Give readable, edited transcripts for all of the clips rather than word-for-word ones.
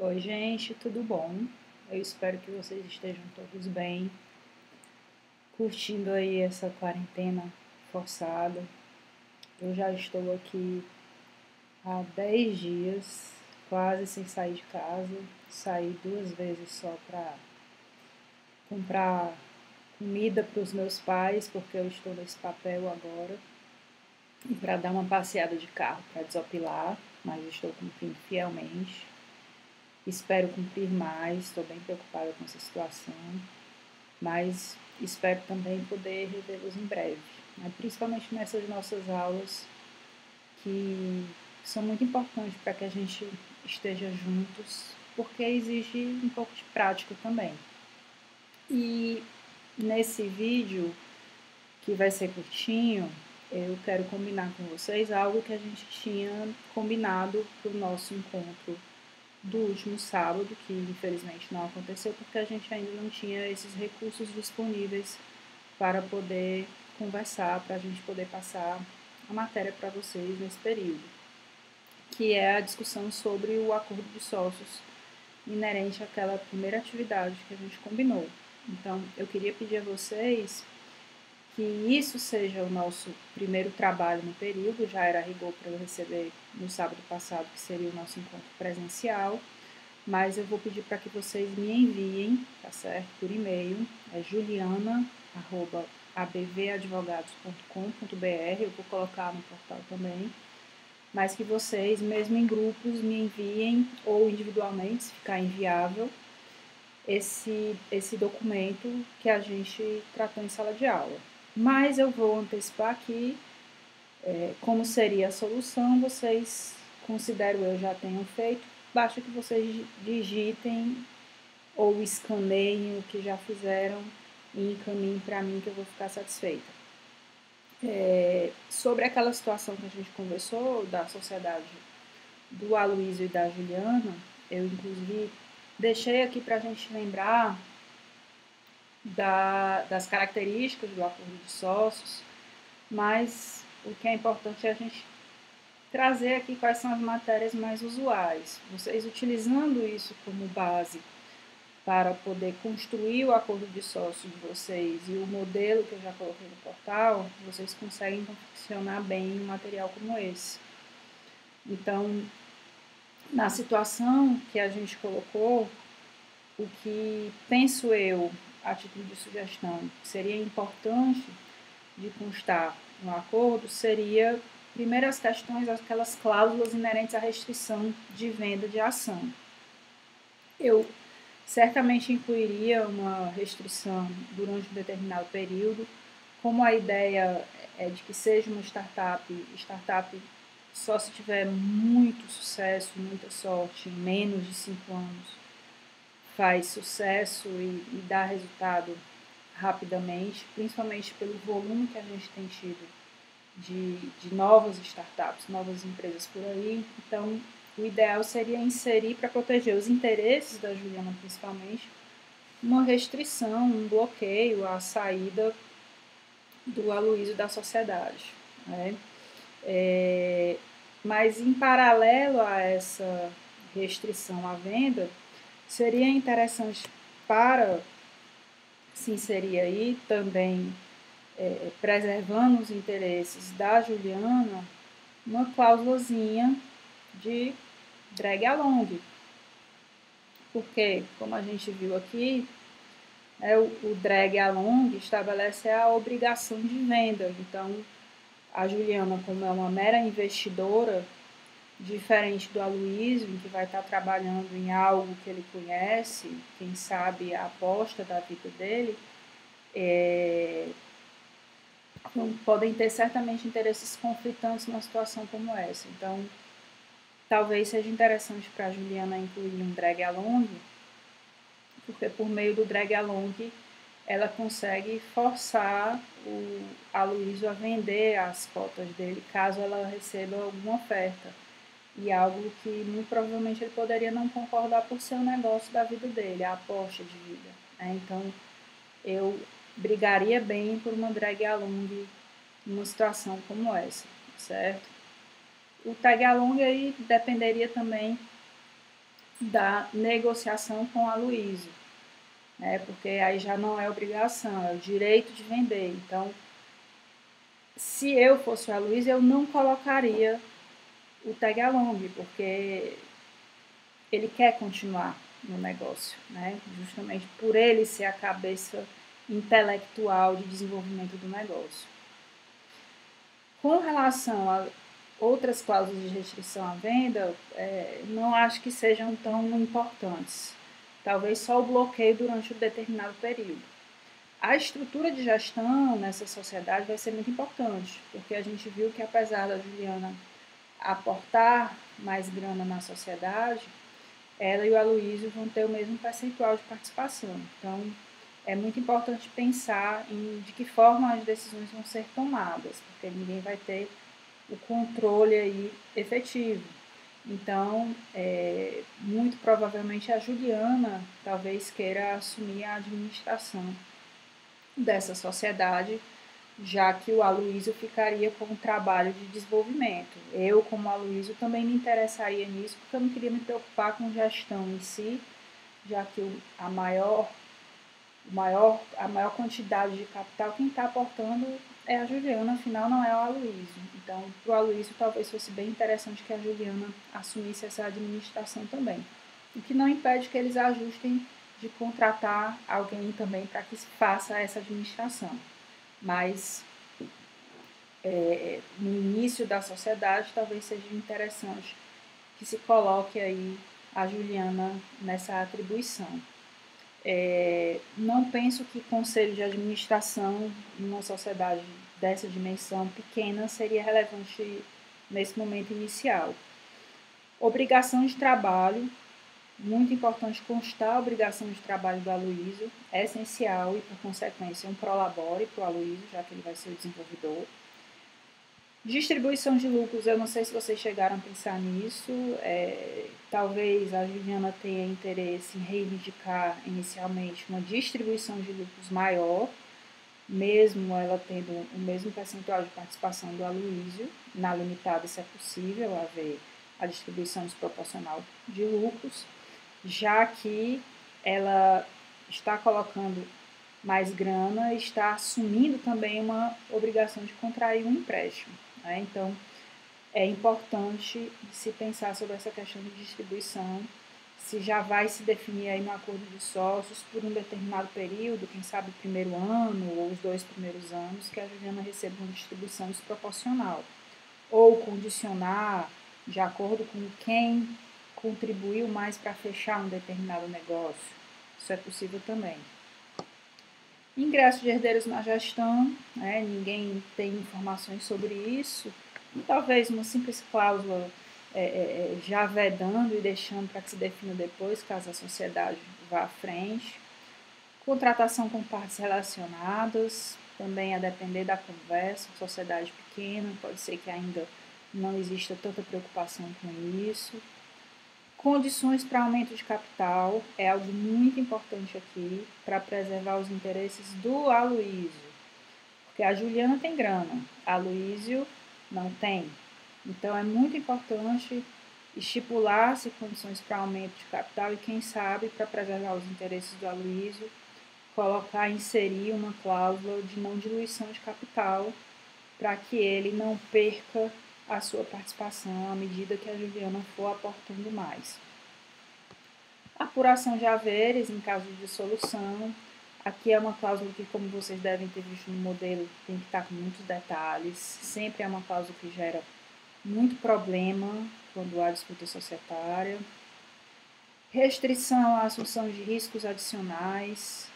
Oi, gente, tudo bom? Eu espero que vocês estejam todos bem, curtindo aí essa quarentena forçada. Eu já estou aqui há 10 dias, quase sem sair de casa. Saí 2 vezes só para comprar comida para os meus pais, porque eu estou nesse papel agora, e para dar uma passeada de carro para desopilar, mas estou cumprindo fielmente. Espero cumprir mais, estou bem preocupada com essa situação, mas espero também poder revê-los em breve, né? Principalmente nessas nossas aulas que são muito importantes para que a gente esteja juntos, porque exige um pouco de prática também. E nesse vídeo, que vai ser curtinho, eu quero combinar com vocês algo que a gente tinha combinado para o nosso encontro do último sábado, que infelizmente não aconteceu porque a gente ainda não tinha esses recursos disponíveis para poder conversar, para a gente poder passar a matéria para vocês nesse período, que é a discussão sobre o acordo de sócios inerente àquela primeira atividade que a gente combinou. Então, eu queria pedir a vocês que isso seja o nosso primeiro trabalho no período, já era rigor para eu receber no sábado passado, que seria o nosso encontro presencial, mas eu vou pedir para que vocês me enviem, tá certo? Por e-mail, é juliana@abvadvogados.com.br, eu vou colocar no portal também, mas que vocês, mesmo em grupos, me enviem, ou individualmente, se ficar inviável, esse documento que a gente tratou em sala de aula. Mas eu vou antecipar aqui como seria a solução, vocês, considero eu, já tenham feito, basta que vocês digitem ou escaneiem o que já fizeram e encaminhem para mim que eu vou ficar satisfeita. Sobre aquela situação que a gente conversou da sociedade do Aloysio e da Juliana, eu inclusive deixei aqui para a gente lembrar das características do acordo de sócios, mas o que é importante é a gente trazer aqui quais são as matérias mais usuais. Vocês utilizando isso como base para poder construir o acordo de sócio de vocês e o modelo que eu já coloquei no portal, vocês conseguem confeccionar bem um material como esse. Então, na situação que a gente colocou, o que penso eu, a título de sugestão, seria importante de constar no acordo seria, primeiro, as questões, aquelas cláusulas inerentes à restrição de venda de ação. Eu certamente incluiria uma restrição durante um determinado período, como a ideia é de que seja uma startup só se tiver muito sucesso, muita sorte, em menos de 5 anos, faz sucesso e dá resultado rapidamente, principalmente pelo volume que a gente tem tido de novas startups, novas empresas por aí. Então, o ideal seria inserir, para proteger os interesses da Juliana principalmente, uma restrição, um bloqueio à saída do Aloysio da sociedade, né? Mas, em paralelo a essa restrição à venda, seria interessante para se inserir aí também, preservando os interesses da Juliana, uma cláusulazinha de drag along. Porque, como a gente viu aqui, o drag along estabelece a obrigação de venda. Então, a Juliana, como é uma mera investidora, diferente do Aloysio, que vai estar trabalhando em algo que ele conhece, quem sabe a aposta da vida dele, podem ter certamente interesses conflitantes numa situação como essa. Então, talvez seja interessante para a Juliana incluir um drag along, porque por meio do drag along ela consegue forçar o Aloysio a vender as cotas dele, caso ela receba alguma oferta. E algo que muito provavelmente ele poderia não concordar por ser o negócio da vida dele, a aposta de vida. Então, eu brigaria bem por uma drag along numa situação como essa, certo? O tag along aí dependeria também da negociação com o Aloysio, né? Porque aí já não é obrigação, é o direito de vender. Então, se eu fosse o Aloysio, eu não colocaria o tag-along, porque ele quer continuar no negócio, né? Justamente por ele ser a cabeça intelectual de desenvolvimento do negócio. Com relação a outras cláusulas de restrição à venda, não acho que sejam tão importantes. Talvez só o bloqueio durante um determinado período. A estrutura de gestão nessa sociedade vai ser muito importante, porque a gente viu que apesar da Juliana aportar mais grana na sociedade, ela e o Aloysio vão ter o mesmo percentual de participação. Então, é muito importante pensar em de que forma as decisões vão ser tomadas, porque ninguém vai ter o controle aí efetivo. Então, muito provavelmente a Juliana talvez queira assumir a administração dessa sociedade, já que o Aloysio ficaria com o trabalho de desenvolvimento. Eu, como Aloysio, também me interessaria nisso, porque eu não queria me preocupar com gestão em si, já que a maior quantidade de capital, quem está aportando é a Juliana, afinal não é o Aloysio. Então, para o Aloysio talvez fosse bem interessante que a Juliana assumisse essa administração também. O que não impede que eles ajustem de contratar alguém também para que se faça essa administração. Mas no início da sociedade talvez seja interessante que se coloque aí a Juliana nessa atribuição. Não penso que conselho de administração numa sociedade dessa dimensão pequena seria relevante nesse momento inicial. Obrigação de trabalho, muito importante constar a obrigação de trabalho do Aloysio, é essencial e, por consequência, um prolabore para o Aloysio, já que ele vai ser o desenvolvedor. Distribuição de lucros, eu não sei se vocês chegaram a pensar nisso, talvez a Juliana tenha interesse em reivindicar inicialmente uma distribuição de lucros maior, mesmo ela tendo o mesmo percentual de participação do Aloysio, na limitada, se é possível, haver a distribuição desproporcional de lucros, já que ela está colocando mais grana e está assumindo também uma obrigação de contrair um empréstimo. Né? Então, é importante se pensar sobre essa questão de distribuição, se já vai se definir aí no acordo de sócios por um determinado período, quem sabe o primeiro ano ou os 2 primeiros anos, que a Juliana receba uma distribuição desproporcional. Ou condicionar de acordo com quem contribuiu mais para fechar um determinado negócio. Isso é possível também. Ingresso de herdeiros na gestão, né? Ninguém tem informações sobre isso. Talvez uma simples cláusula já vedando e deixando para que se defina depois, caso a sociedade vá à frente. Contratação com partes relacionadas, também a depender da conversa. Sociedade pequena, pode ser que ainda não exista tanta preocupação com isso. Condições para aumento de capital é algo muito importante aqui para preservar os interesses do Aloysio, porque a Juliana tem grana, a Aloysio não tem. Então é muito importante estipular-se condições para aumento de capital e, quem sabe, para preservar os interesses do Aloysio, inserir uma cláusula de não diluição de capital para que ele não perca a sua participação à medida que a Juliana for aportando mais. Apuração de haveres em caso de dissolução. Aqui é uma cláusula que, como vocês devem ter visto no modelo, tem que estar com muitos detalhes. Sempre é uma cláusula que gera muito problema quando há disputa societária. Restrição à assunção de riscos adicionais.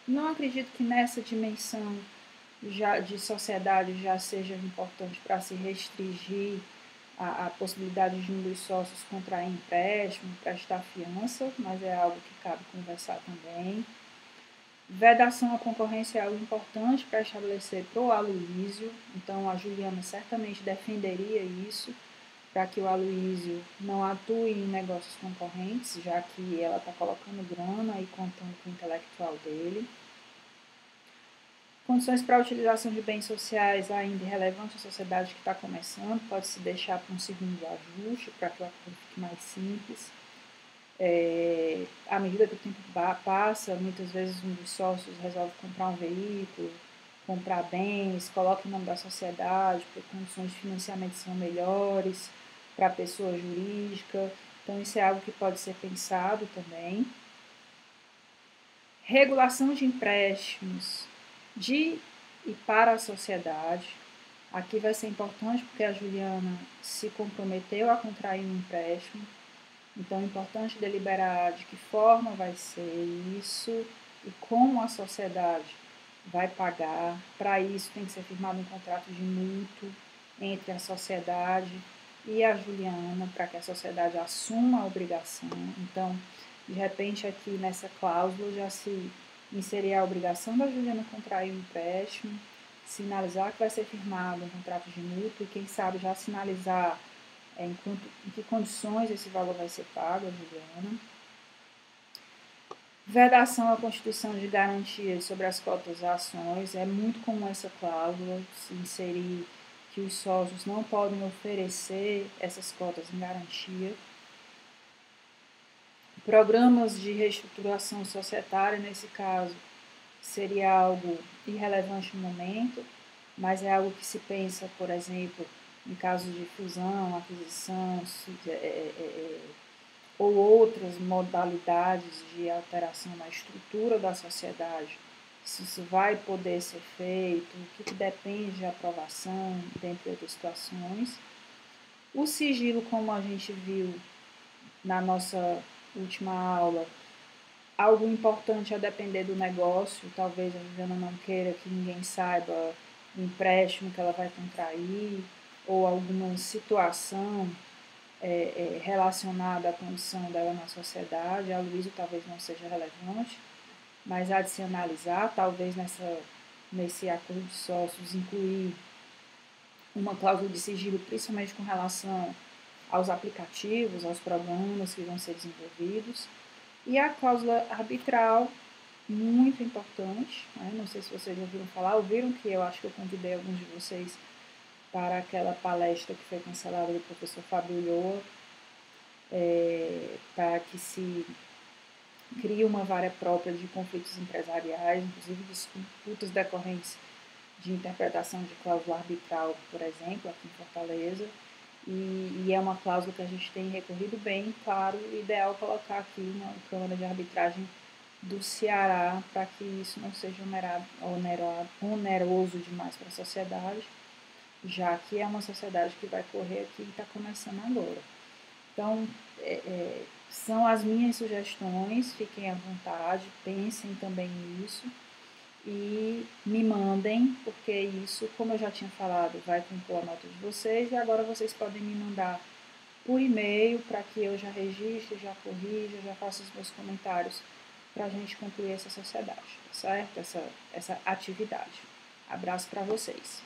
Não acredito que nessa dimensão de sociedade já seja importante para se restringir a possibilidade de um dos sócios contrair empréstimo, prestar fiança, mas é algo que cabe conversar também. Vedação à concorrência é algo importante para estabelecer para o Aloysio, então a Juliana certamente defenderia isso, para que o Aloysio não atue em negócios concorrentes, já que ela está colocando grana e contando com o intelectual dele. Condições para a utilização de bens sociais ainda irrelevantes à sociedade que está começando, pode-se deixar para um segundo ajuste, para que o acordo fique mais simples. À medida que o tempo passa, muitas vezes um dos sócios resolve comprar um veículo, comprar bens, coloca em nome da sociedade, porque condições de financiamento são melhores para a pessoa jurídica. Então, isso é algo que pode ser pensado também. Regulação de empréstimos de e para a sociedade. Aqui vai ser importante porque a Juliana se comprometeu a contrair um empréstimo. Então, é importante deliberar de que forma vai ser isso e como a sociedade vai pagar. Para isso, tem que ser firmado um contrato de mútuo entre a sociedade e a Juliana, para que a sociedade assuma a obrigação. Então, de repente, aqui nessa cláusula já se inserir a obrigação da Juliana contrair um empréstimo, sinalizar que vai ser firmado um contrato de mútuo e, quem sabe, já sinalizar em que condições esse valor vai ser pago, a Juliana. Vedação à constituição de garantias sobre as cotas ações. É muito comum essa cláusula se inserir que os sócios não podem oferecer essas cotas em garantia. Programas de reestruturação societária, nesse caso, seria algo irrelevante no momento, mas é algo que se pensa, por exemplo, em caso de fusão, aquisição, ou outras modalidades de alteração na estrutura da sociedade, se isso vai poder ser feito, o que depende de aprovação, dentre outras situações. O sigilo, como a gente viu na nossa última aula, algo importante a depender do negócio, talvez a Juliana não queira que ninguém saiba o empréstimo que ela vai contrair, ou alguma situação relacionada à condição dela na sociedade. A Luísa talvez não seja relevante, mas há de se analisar, talvez nesse acordo de sócios incluir uma cláusula de sigilo, principalmente com relação aos aplicativos, aos programas que vão ser desenvolvidos. E a cláusula arbitral, muito importante, né? Não sei se vocês ouviram falar, ouviram que eu acho que eu convidei alguns de vocês para aquela palestra que foi cancelada do professor Fábio Ulloa, para que se crie uma vara própria de conflitos empresariais, inclusive disputas decorrentes de interpretação de cláusula arbitral, por exemplo, aqui em Fortaleza. E é uma cláusula que a gente tem recorrido bem, claro, o ideal é colocar aqui uma Câmara de Arbitragem do Ceará para que isso não seja oneroso demais para a sociedade, já que é uma sociedade que vai correr aqui e está começando agora. Então, são as minhas sugestões, fiquem à vontade, pensem também nisso e me mandem, porque isso, como eu já tinha falado, vai compor a nota de vocês e agora vocês podem me mandar por e-mail para que eu já registre, já corrija, já faça os meus comentários para a gente concluir essa sociedade, certo? Essa atividade. Abraço para vocês.